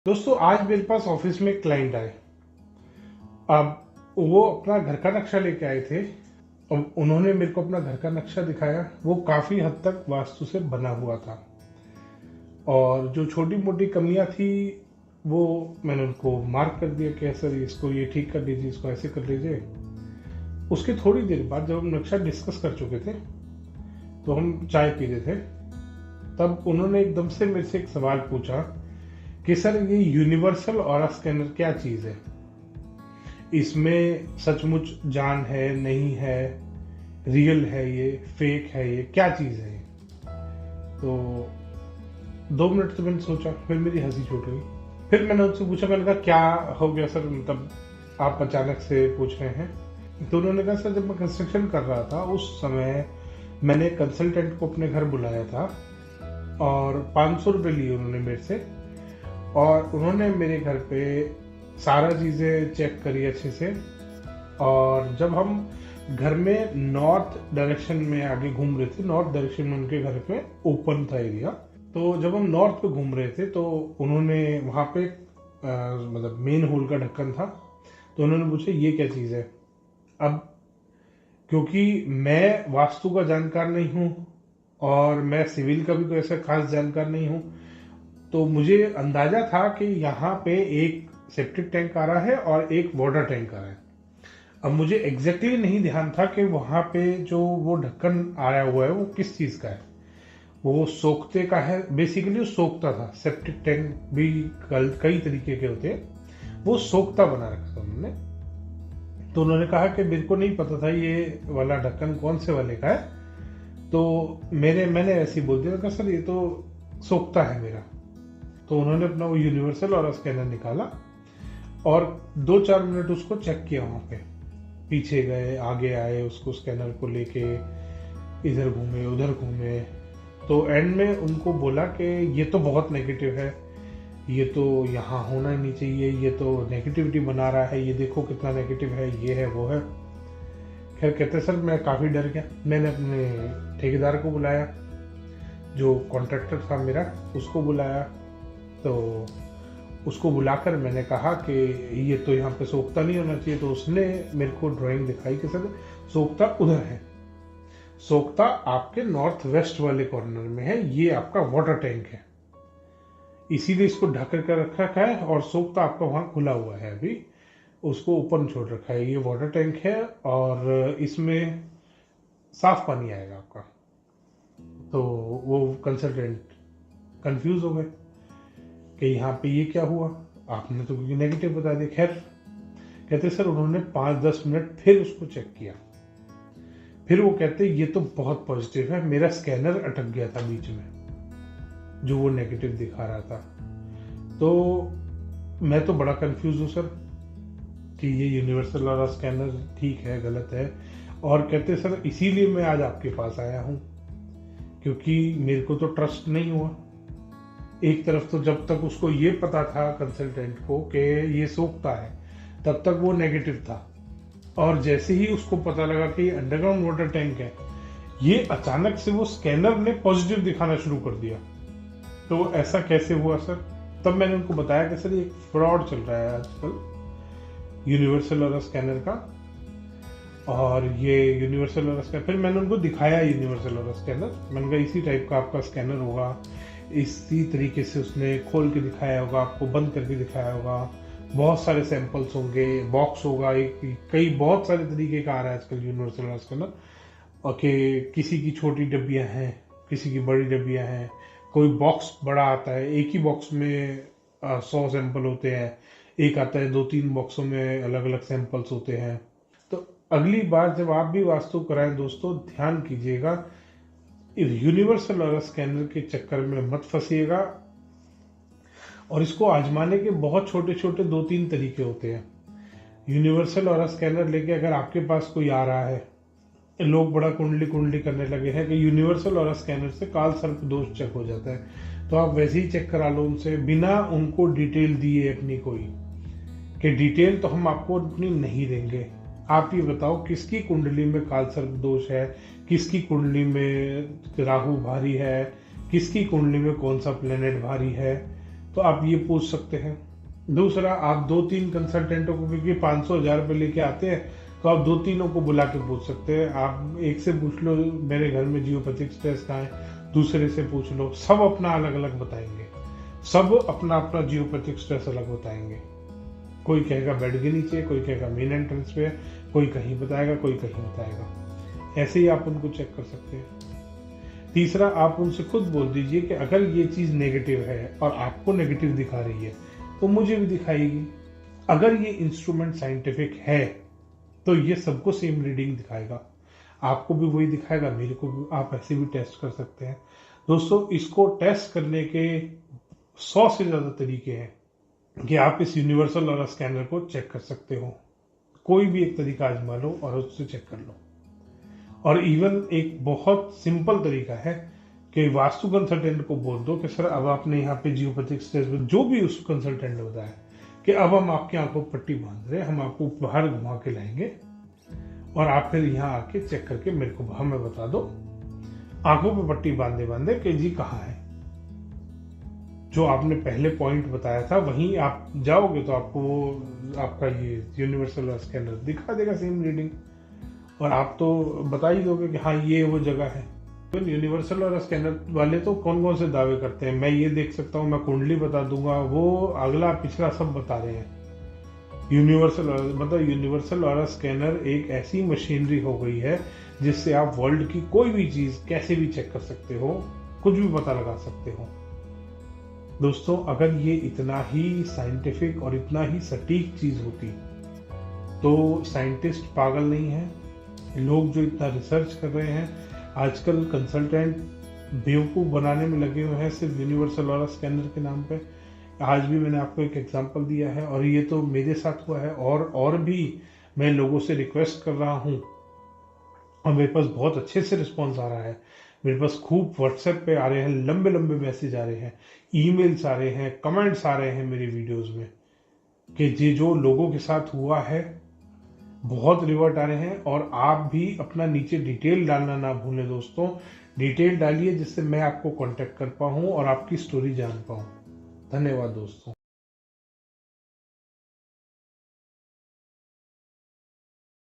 दोस्तों आज मेरे पास ऑफिस में क्लाइंट आए। अब वो अपना घर का नक्शा लेके आए थे। अब उन्होंने मेरे को अपना घर का नक्शा दिखाया। वो काफी हद तक वास्तु से बना हुआ था और जो छोटी मोटी कमियां थी वो मैंने उनको मार्क कर दिया कि सर इसको ये ठीक कर लीजिए, इसको ऐसे कर लीजिए। उसके थोड़ी देर बाद जब हम नक्शा डिस्कस कर चुके थे तो हम चाय पी रहे थे, तब उन्होंने एकदम से मेरे से एक सवाल पूछा कि सर ये यूनिवर्सल ऑरा स्कैनर क्या चीज़ है, इसमें सचमुच जान है नहीं है, रियल है ये, फेक है ये, क्या चीज़ है ये? तो 2 मिनट तो मैंने सोचा, फिर मेरी हंसी छूट गई। फिर मैंने उनसे पूछा, मैंने कहा क्या हो गया सर, मतलब आप अचानक से पूछ रहे हैं? तो उन्होंने कहा सर जब मैं कंस्ट्रक्शन कर रहा था उस समय मैंने कंसल्टेंट को अपने घर बुलाया था और 500 रुपये लिए उन्होंने मेरे से, और उन्होंने मेरे घर पे सारा चीज़ें चेक करी अच्छे से। और जब हम घर में नॉर्थ डायरेक्शन में आगे घूम रहे थे, नॉर्थ डायरेक्शन में उनके घर पे ओपन था एरिया, तो जब हम नॉर्थ पे घूम रहे थे तो उन्होंने वहाँ पे मतलब मेन होल का ढक्कन था, तो उन्होंने पूछा ये क्या चीज़ है। अब क्योंकि मैं वास्तु का जानकार नहीं हूँ और मैं सिविल का भी कोई ऐसा खास जानकार नहीं हूँ, तो मुझे अंदाजा था कि यहाँ पे एक सेप्टिक टैंक आ रहा है और एक वाटर टैंक आ रहा है। अब मुझे एग्जैक्टली नहीं ध्यान था कि वहाँ पे जो वो ढक्कन आया हुआ है वो किस चीज़ का है। वो सोखते का है, बेसिकली वो सोखता था। सेप्टिक टैंक भी कई तरीके के होते हैं, वो सोखता बना रखा था उन्होंने। तो उन्होंने कहा कि मेरे को नहीं पता था ये वाला ढक्कन कौन से वाले का है, तो मैंने ऐसे ही बोल दिया, कहा सर ये तो सोखता है मेरा। तो उन्होंने अपना वो यूनिवर्सल और स्कैनर निकाला और 2-4 मिनट उसको चेक किया। वहाँ पे पीछे गए, आगे आए, उसको स्कैनर को लेके इधर घूमे उधर घूमे, तो एंड में उनको बोला कि ये तो बहुत नेगेटिव है, ये तो यहाँ होना ही नहीं चाहिए, ये तो नेगेटिविटी बना रहा है, ये देखो कितना नेगेटिव है, ये है वो है। खैर कहते सर मैं काफ़ी डर गया। मैंने अपने ठेकेदार को बुलाया, जो कॉन्ट्रैक्टर था मेरा, उसको बुलाया। तो उसको बुलाकर मैंने कहा कि ये तो यहाँ पे सोखता नहीं होना चाहिए। तो उसने मेरे को ड्राइंग दिखाई कि सर सोखता उधर है, सोखता आपके नॉर्थ वेस्ट वाले कॉर्नर में है, ये आपका वाटर टैंक है, इसीलिए इसको ढक कर रखा है, और सोखता आपका वहाँ खुला हुआ है, अभी उसको ओपन छोड़ रखा है। ये वाटर टैंक है और इसमें साफ पानी आएगा आपका। तो वो कंसल्टेंट कंफ्यूज हो गए कि यहाँ पे ये क्या हुआ, आपने तो क्योंकि नेगेटिव बता दिया। खैर कहते सर उन्होंने 5-10 मिनट फिर उसको चेक किया, फिर वो कहते ये तो बहुत पॉजिटिव है, मेरा स्कैनर अटक गया था बीच में जो वो नेगेटिव दिखा रहा था। तो मैं तो बड़ा कंफ्यूज हूँ सर कि ये यूनिवर्सल वाला स्कैनर ठीक है गलत है। और कहते सर इसीलिए मैं आज आपके पास आया हूँ, क्योंकि मेरे को तो ट्रस्ट नहीं हुआ। एक तरफ तो जब तक उसको ये पता था कंसल्टेंट को कि ये सोखता है, तब तक वो नेगेटिव था, और जैसे ही उसको पता लगा कि अंडरग्राउंड वाटर टैंक है, ये अचानक से वो स्कैनर ने पॉजिटिव दिखाना शुरू कर दिया। तो ऐसा कैसे हुआ सर? तब मैंने उनको बताया कि सर ये फ्रॉड चल रहा है आजकल यूनिवर्सल और स्कैनर का, और ये यूनिवर्सल और स्कैनर, फिर मैंने उनको दिखाया यूनिवर्सल और स्कैनर। मैंने कहा इसी टाइप का आपका स्कैनर होगा, इसी तरीके से उसने खोल के दिखाया होगा, आपको बंद करके दिखाया होगा, बहुत सारे सैंपल्स होंगे, बॉक्स होगा, कई बहुत सारे तरीके का आ रहा है आजकल यूनिवर्सल स्कैनर। ओके, किसी की छोटी डब्बियां हैं, किसी की बड़ी डब्बियां हैं, कोई बॉक्स बड़ा आता है, एक ही बॉक्स में 100 सैंपल होते हैं, एक आता है 2-3 बॉक्सों में अलग अलग सैंपल्स होते हैं। तो अगली बार जब आप भी वास्तु कराएं दोस्तों, ध्यान कीजिएगा, यूनिवर्सल और स्कैनर के चक्कर में मत फंसिएगा। और इसको आजमाने के बहुत छोटे छोटे 2-3 तरीके होते हैं। यूनिवर्सल और स्कैनर लेके अगर आपके पास कोई आ रहा है, लोग बड़ा कुंडली कुंडली करने लगे हैं कि यूनिवर्सल और स्कैनर से काल सर्प दोष चेक हो जाता है, तो आप वैसे ही चेक करा लो उनसे, बिना उनको डिटेल दिए अपनी कोई, कि डिटेल तो हम आपको अपनी नहीं देंगे। आप ये बताओ किसकी कुंडली में काल सर्प दोष है, किसकी कुंडली में राहु भारी है, किसकी कुंडली में कौन सा प्लेनेट भारी है। तो आप ये पूछ सकते हैं। दूसरा, आप 2-3 कंसल्टेंटों को, क्योंकि 500-1000 रुपये लेके आते हैं, तो आप 2-3 को बुला के पूछ सकते हैं। आप एक से पूछ लो मेरे घर में जियोपैथिक स्ट्रेस कहाँ है, दूसरे से पूछ लो, सब अपना अलग अलग बताएंगे, सब अपना अपना जियोपैथिक स्ट्रेस अलग बताएंगे। कोई कहेगा बेड के नीचे, कोई कहेगा मेन एंट्रेंस पे, कोई कहीं बताएगा, कोई कहीं बताएगा। ऐसे ही आप उनको चेक कर सकते हैं। तीसरा, आप उनसे खुद बोल दीजिए कि अगर ये चीज नेगेटिव है और आपको नेगेटिव दिखा रही है तो मुझे भी दिखाएगी। अगर ये इंस्ट्रूमेंट साइंटिफिक है तो ये सबको सेम रीडिंग दिखाएगा, आपको भी वही दिखाएगा, मेरे को भी। आप ऐसे भी टेस्ट कर सकते हैं। दोस्तों, इसको टेस्ट करने के 100 से ज्यादा तरीके हैं कि आप इस यूनिवर्सल ऑरा स्कैनर को चेक कर सकते हो। कोई भी एक तरीका आजमा लो और उससे चेक कर लो। और इवन एक बहुत सिंपल तरीका है कि वास्तु कंसल्टेंट को बोल दो कि सर अब आपने यहाँ पे जियोपैथिक स्ट्रेस में जो भी उस कंसल्टेंट ने बताया कि अब हम आपकी आंखों पर पट्टी बांध रहे हैं, हम आपको बाहर घुमा के लाएंगे और आप फिर यहाँ आके चेक करके मेरे को हमें बता दो, आंखों पे पट्टी बांधे बांधे कि जी कहाँ है। जो आपने पहले पॉइंट बताया था वहीं आप जाओगे तो आपको वो आपका ये यूनिवर्सल स्कैनर दिखा देगा सेम रीडिंग, और आप तो बता ही दोगे कि हाँ ये वो जगह है। तो यूनिवर्सल और स्कैनर वाले तो कौन कौन से दावे करते हैं, मैं ये देख सकता हूँ, मैं कुंडली बता दूंगा, वो अगला पिछला सब बता रहे हैं। यूनिवर्सल और स्कैनर एक ऐसी मशीनरी हो गई है जिससे आप वर्ल्ड की कोई भी चीज कैसे भी चेक कर सकते हो, कुछ भी पता लगा सकते हो। दोस्तों, अगर ये इतना ही साइंटिफिक और इतना ही सटीक चीज होती तो साइंटिस्ट पागल नहीं है। लोग जो इतना रिसर्च कर रहे हैं, आजकल कंसल्टेंट बेवकूफ़ बनाने में लगे हुए हैं सिर्फ यूनिवर्सल ऑरा स्कैनर के नाम पे। आज भी मैंने आपको एक एग्जांपल दिया है और ये तो मेरे साथ हुआ है, और भी मैं लोगों से रिक्वेस्ट कर रहा हूँ और मेरे पास बहुत अच्छे से रिस्पॉन्स आ रहा है। मेरे पास खूब व्हाट्सएप पे आ रहे हैं, लंबे लंबे मैसेज आ रहे हैं, ईमेल्स आ रहे हैं, कमेंट्स आ रहे हैं मेरी वीडियोज़ में कि जो लोगों के साथ हुआ है बहुत रिवर्ट आ रहे हैं। और आप भी अपना नीचे डिटेल डालना ना भूलें दोस्तों, डिटेल डालिए जिससे मैं आपको कांटेक्ट कर पाऊँ और आपकी स्टोरी जान पाऊँ। धन्यवाद दोस्तों।